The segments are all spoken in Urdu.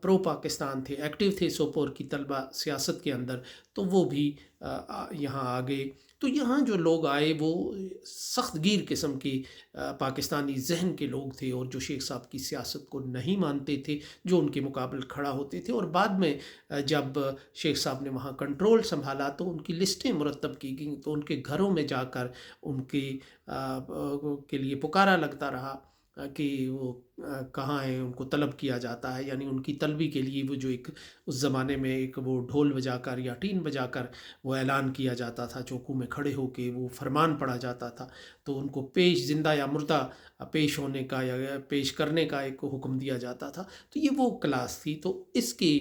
پرو پاکستان تھے، ایکٹیو تھے سوپور کی طلبہ سیاست کے اندر، تو وہ بھی یہاں آ گئے۔ تو یہاں جو لوگ آئے وہ سخت گیر قسم کے پاکستانی ذہن کے لوگ تھے، اور جو شیخ صاحب کی سیاست کو نہیں مانتے تھے، جو ان کے مقابل کھڑا ہوتے تھے۔ اور بعد میں جب شیخ صاحب نے وہاں کنٹرول سنبھالا تو ان کی لسٹیں مرتب کی گئیں، تو ان کے گھروں میں جا کر ان کے لیے پکارا لگتا رہا کہ وہ کہاں ہیں، ان کو طلب کیا جاتا ہے، یعنی ان کی طلبی کے لیے وہ جو ایک اس زمانے میں ایک وہ ڈھول بجا کر یا ٹین بجا کر وہ اعلان کیا جاتا تھا، چوکوں میں کھڑے ہو کے وہ فرمان پڑھا جاتا تھا، تو ان کو پیش زندہ یا مردہ پیش ہونے کا یا پیش کرنے کا ایک حکم دیا جاتا تھا۔ تو یہ وہ کلاس تھی۔ تو اس کی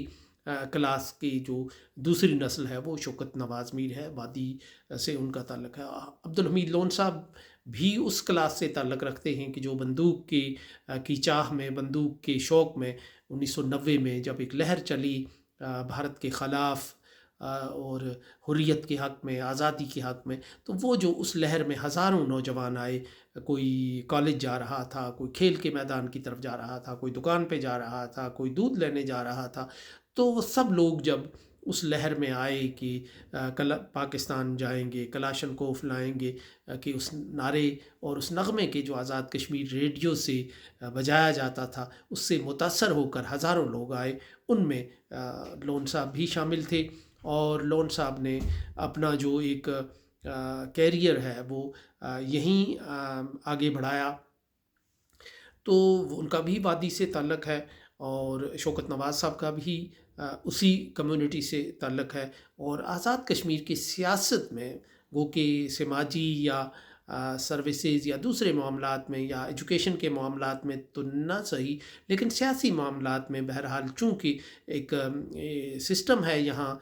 کلاس کی جو دوسری نسل ہے وہ شوکت نواز میر ہے، وادی سے ان کا تعلق ہے۔ عبدالحمید لون صاحب بھی اس کلاس سے تعلق رکھتے ہیں کہ جو بندوق کی چاہ میں، بندوق کے شوق میں 1990 میں جب ایک لہر چلی بھارت کے خلاف اور حریت کے حق میں، آزادی کے حق میں، تو وہ جو اس لہر میں ہزاروں نوجوان آئے، کوئی کالج جا رہا تھا، کوئی کھیل کے میدان کی طرف جا رہا تھا، کوئی دکان پہ جا رہا تھا، کوئی دودھ لینے جا رہا تھا، تو وہ سب لوگ جب اس لہر میں آئے کہ پاکستان جائیں گے، کلاشن کوف لائیں گے، کہ اس نعرے اور اس نغمے کے جو آزاد کشمیر ریڈیو سے بجایا جاتا تھا، اس سے متاثر ہو کر ہزاروں لوگ آئے۔ ان میں لون صاحب بھی شامل تھے، اور لون صاحب نے اپنا جو ایک کیریئر ہے وہ یہیں آگے بڑھایا۔ تو ان کا بھی وادی سے تعلق ہے، اور شوکت نواز صاحب کا بھی اسی کمیونٹی سے تعلق ہے۔ اور آزاد کشمیر کی سیاست میں وہ کہ سماجی یا سروسز یا دوسرے معاملات میں یا ایجوکیشن کے معاملات میں تو نہ صحیح، لیکن سیاسی معاملات میں بہرحال چونکہ ایک سسٹم ہے یہاں،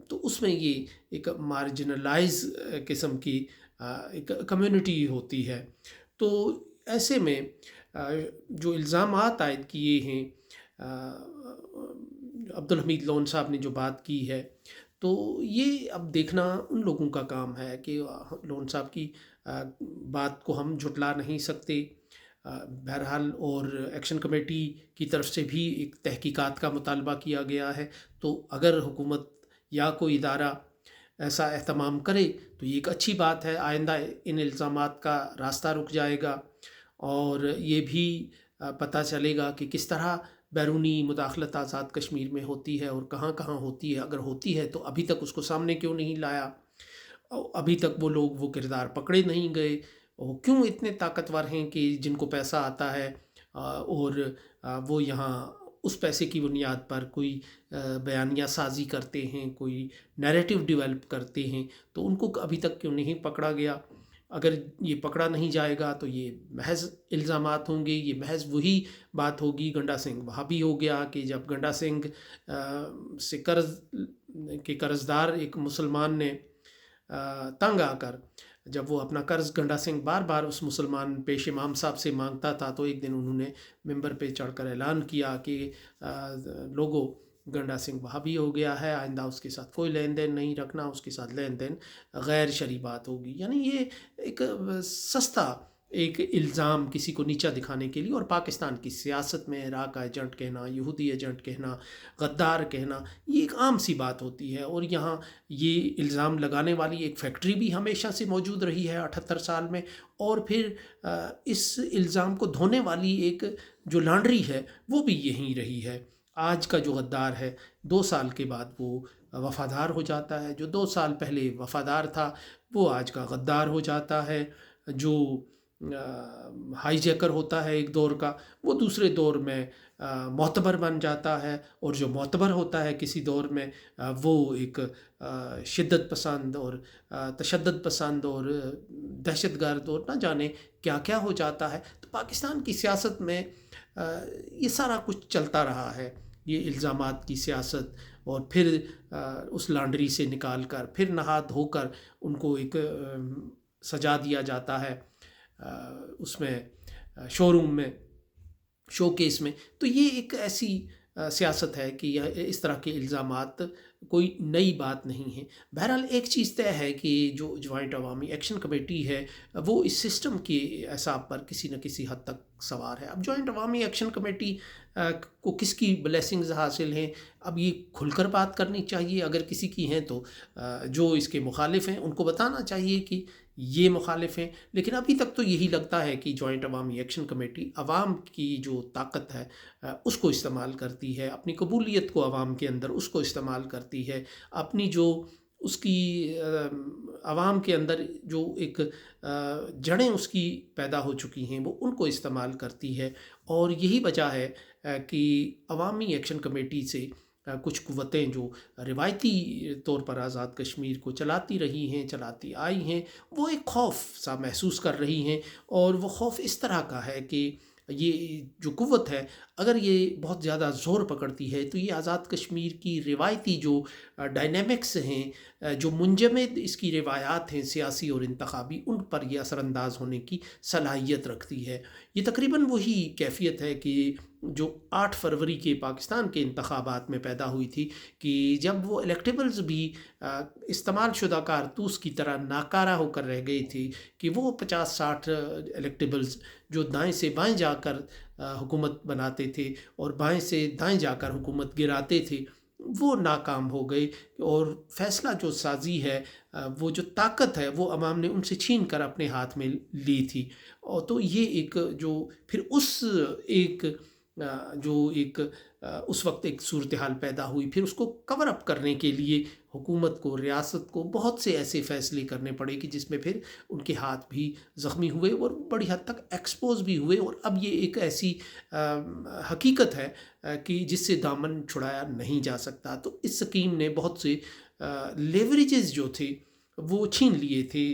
تو اس میں یہ ایک مارجنلائز قسم کی ایک کمیونٹی ہوتی ہے۔ تو ایسے میں جو الزامات عائد کیے ہیں، عبدالحمید لون صاحب نے جو بات کی ہے، تو یہ اب دیکھنا ان لوگوں کا کام ہے کہ لون صاحب کی بات کو ہم جھٹلا نہیں سکتے بہرحال۔ اور ایکشن کمیٹی کی طرف سے بھی ایک تحقیقات کا مطالبہ کیا گیا ہے، تو اگر حکومت یا کوئی ادارہ ایسا اہتمام کرے تو یہ ایک اچھی بات ہے، آئندہ ان الزامات کا راستہ رک جائے گا، اور یہ بھی پتہ چلے گا کہ کس طرح بیرونی مداخلت آزاد کشمیر میں ہوتی ہے اور کہاں کہاں ہوتی ہے۔ اگر ہوتی ہے تو ابھی تک اس کو سامنے کیوں نہیں لایا، ابھی تک وہ لوگ وہ کردار پکڑے نہیں گئے، وہ کیوں اتنے طاقتور ہیں کہ جن کو پیسہ آتا ہے اور وہ یہاں اس پیسے کی بنیاد پر کوئی بیانیہ سازی کرتے ہیں، کوئی نیریٹو ڈیولپ کرتے ہیں، تو ان کو ابھی تک کیوں نہیں پکڑا گیا؟ اگر یہ پکڑا نہیں جائے گا تو یہ محض الزامات ہوں گے، یہ محض وہی بات ہوگی گنڈا سنگھ وہابی ہو گیا کہ جب گنڈا سنگھ سے قرض کے قرضدار ایک مسلمان نے تنگ آ کر جب وہ اپنا قرض گنڈا سنگھ بار بار اس مسلمان پیش امام صاحب سے مانگتا تھا، تو ایک دن انہوں نے ممبر پہ چڑھ کر اعلان کیا کہ لوگوں، گنڈا سنگھ وہابی ہو گیا ہے، آئندہ اس کے ساتھ کوئی لین دین نہیں رکھنا، اس کے ساتھ لین دین غیر شرعی بات ہوگی۔ یعنی یہ ایک سستا ایک الزام کسی کو نیچا دکھانے کے لیے، اور پاکستان کی سیاست میں عراق ایجنٹ کہنا، یہودی ایجنٹ کہنا، غدار کہنا، یہ ایک عام سی بات ہوتی ہے۔ اور یہاں یہ الزام لگانے والی ایک فیکٹری بھی ہمیشہ سے موجود رہی ہے 78 سال میں، اور پھر اس الزام کو دھونے والی ایک جو لانڈری ہے وہ بھی یہیں رہی ہے۔ آج کا جو غدار ہے 2 سال کے بعد وہ وفادار ہو جاتا ہے، جو 2 سال پہلے وفادار تھا وہ آج کا غدار ہو جاتا ہے، جو ہائی جیکر ہوتا ہے ایک دور کا وہ دوسرے دور میں معتبر بن جاتا ہے، اور جو معتبر ہوتا ہے کسی دور میں وہ ایک شدت پسند اور تشدد پسند اور دہشت گرد اور نہ جانے کیا کیا ہو جاتا ہے۔ تو پاکستان کی سیاست میں یہ سارا کچھ چلتا رہا ہے، یہ الزامات کی سیاست، اور پھر اس لانڈری سے نکال کر پھر نہا دھو کر ان کو ایک سجا دیا جاتا ہے اس میں شو روم میں، شو کیس میں۔ تو یہ ایک ایسی سیاست ہے کہ یہ اس طرح کے الزامات کوئی نئی بات نہیں ہے۔ بہرحال ایک چیز طے ہے کہ جو جوائنٹ عوامی ایکشن کمیٹی ہے وہ اس سسٹم کے اعصاب پر کسی نہ کسی حد تک سوار ہے۔ اب جوائنٹ عوامی ایکشن کمیٹی کو کس کی بلیسنگز حاصل ہیں، اب یہ کھل کر بات کرنی چاہیے اگر کسی کی ہیں تو جو اس کے مخالف ہیں ان کو بتانا چاہیے کہ یہ مخالف ہیں، لیکن ابھی تک تو یہی لگتا ہے کہ جوائنٹ عوامی ایکشن کمیٹی عوام کی جو طاقت ہے اس کو استعمال کرتی ہے، اپنی قبولیت کو عوام کے اندر اس کو استعمال کرتی ہے، اپنی جو اس کی عوام کے اندر جو ایک جڑیں اس کی پیدا ہو چکی ہیں وہ ان کو استعمال کرتی ہے، اور یہی وجہ ہے کہ عوامی ایکشن کمیٹی سے کچھ قوتیں جو روایتی طور پر آزاد کشمیر کو چلاتی رہی ہیں، چلاتی آئی ہیں، وہ ایک خوف سا محسوس کر رہی ہیں، اور وہ خوف اس طرح کا ہے کہ یہ جو قوت ہے اگر یہ بہت زیادہ زور پکڑتی ہے تو یہ آزاد کشمیر کی روایتی جو ڈائنامکس ہیں، جو منجمد اس کی روایات ہیں سیاسی اور انتخابی، ان پر یہ اثر انداز ہونے کی صلاحیت رکھتی ہے۔ یہ تقریباً وہی کیفیت ہے کہ جو 8 فروری کے پاکستان کے انتخابات میں پیدا ہوئی تھی، کہ جب وہ الیکٹیبلز بھی استعمال شدہ کارتوس کی طرح ناکارہ ہو کر رہ گئی تھی، کہ وہ 50-60 الیکٹیبلز جو دائیں سے بائیں جا کر حکومت بناتے تھے اور بائیں سے دائیں جا کر حکومت گراتے تھے، وہ ناکام ہو گئے، اور فیصلہ جو سازی ہے، وہ جو طاقت ہے وہ عوام نے ان سے چھین کر اپنے ہاتھ میں لی تھی۔ اور تو یہ ایک جو پھر ایک جو ایک اس وقت ایک صورتحال پیدا ہوئی، پھر اس کو کور اپ کرنے کے لیے حکومت کو، ریاست کو بہت سے ایسے فیصلے کرنے پڑے کہ جس میں پھر ان کے ہاتھ بھی زخمی ہوئے اور بڑی حد تک ایکسپوز بھی ہوئے، اور اب یہ ایک ایسی حقیقت ہے کہ جس سے دامن چھڑایا نہیں جا سکتا۔ تو اس سکیم نے بہت سے لیوریجز جو تھے وہ چھین لیے تھے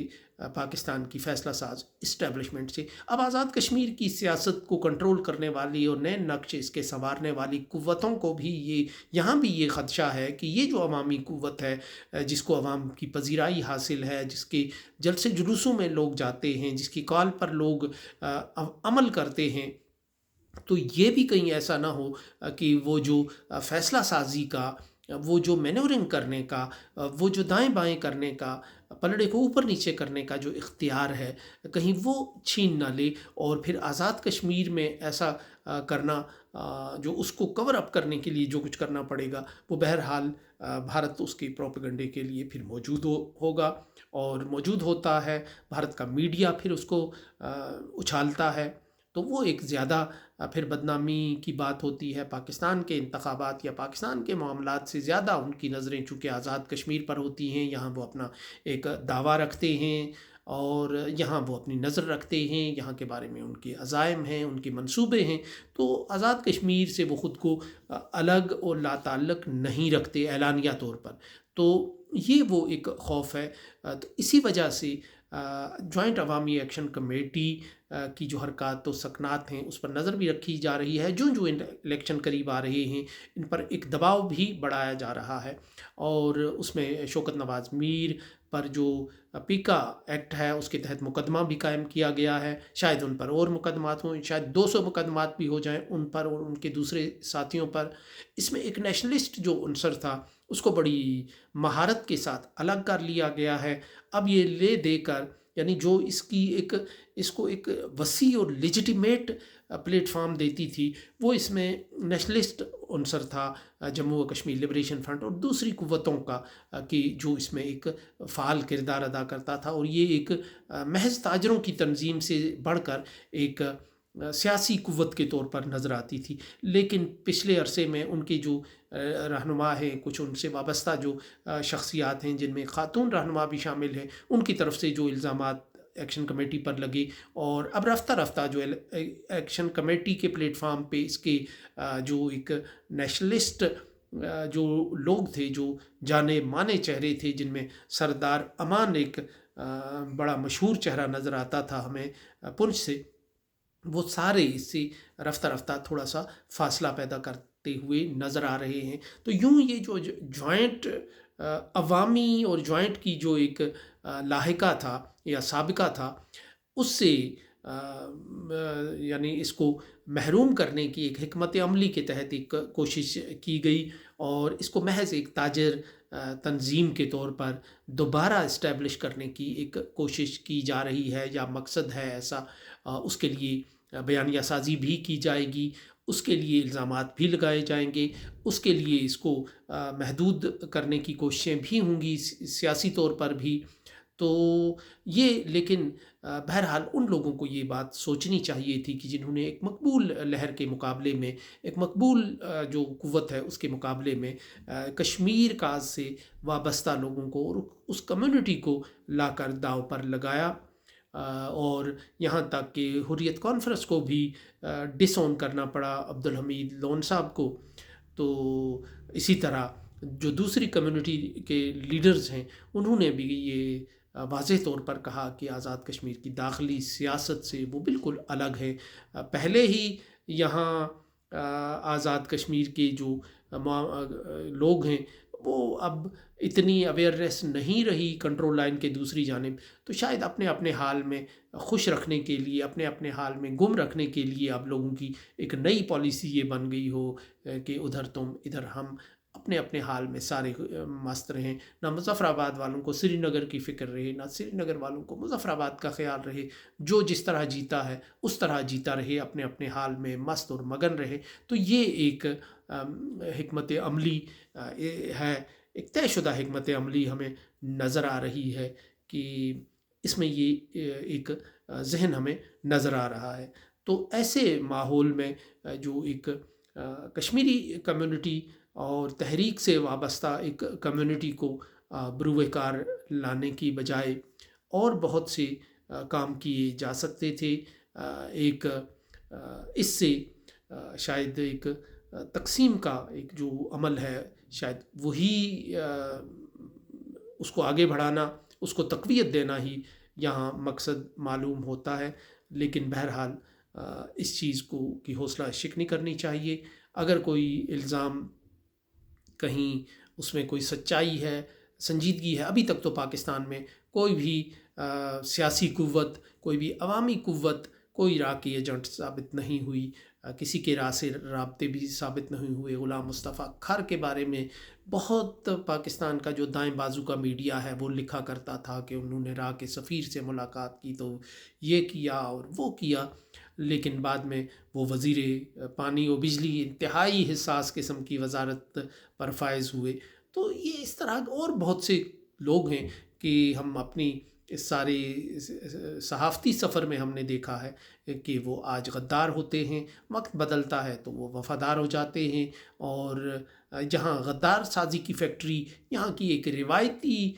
پاکستان کی فیصلہ ساز اسٹیبلشمنٹ سے۔ اب آزاد کشمیر کی سیاست کو کنٹرول کرنے والی اور نئے نقش اس کے سنوارنے والی قوتوں کو بھی یہاں بھی یہ خدشہ ہے کہ یہ جو عوامی قوت ہے، جس کو عوام کی پذیرائی حاصل ہے، جس کے جلسے جلوسوں میں لوگ جاتے ہیں، جس کی کال پر لوگ عمل کرتے ہیں، تو یہ بھی کہیں ایسا نہ ہو کہ وہ جو فیصلہ سازی کا، وہ جو مینورنگ کرنے کا، وہ جو دائیں بائیں کرنے کا، پلڑے کو اوپر نیچے کرنے کا جو اختیار ہے، کہیں وہ چھین نہ لے، اور پھر آزاد کشمیر میں ایسا کرنا جو اس کو کور اپ کرنے کے لیے جو کچھ کرنا پڑے گا، وہ بہرحال بھارت اس کے پروپیگنڈے کے لیے پھر موجود ہوگا اور موجود ہوتا ہے، بھارت کا میڈیا پھر اس کو اچھالتا ہے، تو وہ ایک زیادہ پھر بدنامی کی بات ہوتی ہے۔ پاکستان کے انتخابات یا پاکستان کے معاملات سے زیادہ ان کی نظریں چونکہ آزاد کشمیر پر ہوتی ہیں، یہاں وہ اپنا ایک دعویٰ رکھتے ہیں اور یہاں وہ اپنی نظر رکھتے ہیں، یہاں کے بارے میں ان کے عزائم ہیں، ان کے منصوبے ہیں، تو آزاد کشمیر سے وہ خود کو الگ اور لا تعلق نہیں رکھتے اعلانیہ طور پر۔ تو یہ وہ ایک خوف ہے، تو اسی وجہ سے جوائنٹ عوامی ایکشن کمیٹی کی جو حرکات و سکنات ہیں اس پر نظر بھی رکھی جا رہی ہے۔ جو الیکشن قریب آ رہے ہیں ان پر ایک دباؤ بھی بڑھایا جا رہا ہے، اور اس میں شوکت نواز میر پر جو پیکا ایکٹ ہے اس کے تحت مقدمہ بھی قائم کیا گیا ہے، شاید ان پر اور مقدمات ہوں، شاید 200 مقدمات بھی ہو جائیں ان پر اور ان کے دوسرے ساتھیوں پر۔ اس میں ایک نیشنلسٹ جو عنصر تھا اس کو بڑی مہارت کے ساتھ الگ کر لیا گیا ہے۔ اب یہ لے دے کر، یعنی جو اس کو ایک وسیع اور لیجیٹیمیٹ پلیٹ فارم دیتی تھی، وہ اس میں نیشنلسٹ عنصر تھا، جموں و کشمیر لبریشن فرنٹ اور دوسری قوتوں کا، کہ جو اس میں ایک فعال کردار ادا کرتا تھا، اور یہ ایک محض تاجروں کی تنظیم سے بڑھ کر ایک سیاسی قوت کے طور پر نظر آتی تھی۔ لیکن پچھلے عرصے میں ان کے جو رہنما ہیں، کچھ ان سے وابستہ جو شخصیات ہیں جن میں خاتون رہنما بھی شامل ہیں، ان کی طرف سے جو الزامات ایکشن کمیٹی پر لگے، اور اب رفتہ رفتہ جو ایکشن کمیٹی کے پلیٹ فارم پہ اس کے جو ایک نیشنلسٹ جو لوگ تھے، جو جانے مانے چہرے تھے، جن میں سردار امان ایک بڑا مشہور چہرہ نظر آتا تھا ہمیں پنچ سے، وہ سارے اس سے رفتہ رفتہ تھوڑا سا فاصلہ پیدا کرتے ہوئے نظر آ رہے ہیں۔ تو یوں یہ جو جوائنٹ عوامی اور جوائنٹ کی جو ایک لاحقہ تھا یا سابقہ تھا، اس سے یعنی اس کو محروم کرنے کی ایک حکمت عملی کے تحت ایک کوشش کی گئی، اور اس کو محض ایک تاجر تنظیم کے طور پر دوبارہ اسٹیبلش کرنے کی ایک کوشش کی جا رہی ہے، یا مقصد ہے ایسا۔ اس کے لیے بیانیہ سازی بھی کی جائے گی، اس کے لیے الزامات بھی لگائے جائیں گے، اس کے لیے اس کو محدود کرنے کی کوششیں بھی ہوں گی سیاسی طور پر بھی۔ تو یہ لیکن بہرحال ان لوگوں کو یہ بات سوچنی چاہیے تھی کہ جنہوں نے ایک مقبول لہر کے مقابلے میں، ایک مقبول جو قوت ہے اس کے مقابلے میں کشمیر کاز سے وابستہ لوگوں کو اور اس کمیونٹی کو لا کر داؤ پر لگایا، اور یہاں تک کہ حریت کانفرنس کو بھی ڈس اون کرنا پڑا عبدالحمید لون صاحب کو۔ تو اسی طرح جو دوسری کمیونٹی کے لیڈرز ہیں انہوں نے بھی یہ واضح طور پر کہا کہ آزاد کشمیر کی داخلی سیاست سے وہ بالکل الگ ہے۔ پہلے ہی یہاں آزاد کشمیر کے جو لوگ ہیں وہ اب اتنی اویئرنیس نہیں رہی کنٹرول لائن کے دوسری جانب، تو شاید اپنے اپنے حال میں خوش رکھنے کے لیے، اپنے اپنے حال میں گم رکھنے کے لیے اب لوگوں کی ایک نئی پالیسی یہ بن گئی ہو کہ ادھر تم ادھر ہم، اپنے اپنے حال میں سارے مست رہیں، نہ مظفر آباد والوں کو سری نگر کی فکر رہے، نہ سری نگر والوں کو مظفر آباد کا خیال رہے، جو جس طرح جیتا ہے اس طرح جیتا رہے، اپنے اپنے حال میں مست اور مگن رہے۔ تو یہ ایک حکمت عملی ہے، ایک طے شدہ حکمت عملی ہمیں نظر آ رہی ہے کہ اس میں یہ ایک ذہن ہمیں نظر آ رہا ہے۔ تو ایسے ماحول میں جو ایک کشمیری کمیونٹی اور تحریک سے وابستہ ایک کمیونٹی کو بروئے کار لانے کی بجائے اور بہت سے کام کیے جا سکتے تھے۔ ایک اس سے شاید ایک تقسیم کا ایک جو عمل ہے شاید وہی اس کو آگے بڑھانا، اس کو تقویت دینا ہی یہاں مقصد معلوم ہوتا ہے۔ لیکن بہرحال اس چیز کو کی حوصلہ شک نہیں کرنی چاہیے۔ اگر کوئی الزام کہیں اس میں کوئی سچائی ہے، سنجیدگی ہے، ابھی تک تو پاکستان میں کوئی بھی سیاسی قوت، کوئی بھی عوامی قوت کوئی راہ کی ایجنٹ ثابت نہیں ہوئی، کسی کے راہ سے رابطے بھی ثابت نہیں ہوئے۔ غلام مصطفیٰ کھر کے بارے میں بہت پاکستان کا جو دائیں بازو کا میڈیا ہے وہ لکھا کرتا تھا کہ انہوں نے راہ کے سفیر سے ملاقات کی تو یہ کیا اور وہ کیا، لیکن بعد میں وہ وزیر پانی و بجلی انتہائی حساس قسم کی وزارت پر فائز ہوئے۔ تو یہ اس طرح اور بہت سے لوگ ہیں کہ ہم اپنی اس سارے صحافتی سفر میں ہم نے دیکھا ہے کہ وہ آج غدار ہوتے ہیں، وقت بدلتا ہے تو وہ وفادار ہو جاتے ہیں، اور جہاں غدار سازی کی فیکٹری یہاں کی ایک روایتی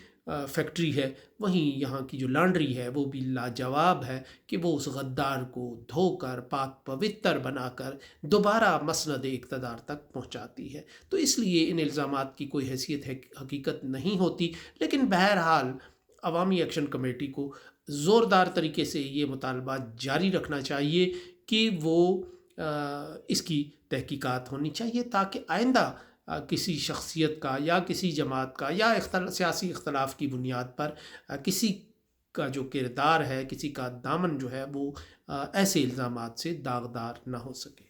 فیکٹری ہے، وہیں یہاں کی جو لانڈری ہے وہ بھی لاجواب ہے کہ وہ اس غدار کو دھو کر پاک پوتر بنا کر دوبارہ مسند اقتدار تک پہنچاتی ہے۔ تو اس لیے ان الزامات کی کوئی حیثیت حقیقت نہیں ہوتی، لیکن بہرحال عوامی ایکشن کمیٹی کو زوردار طریقے سے یہ مطالبہ جاری رکھنا چاہیے کہ وہ اس کی تحقیقات ہونی چاہیے، تاکہ آئندہ کسی شخصیت کا یا کسی جماعت کا یا سیاسی اختلاف کی بنیاد پر کسی کا جو کردار ہے، کسی کا دامن جو ہے وہ ایسے الزامات سے داغدار نہ ہو سکے۔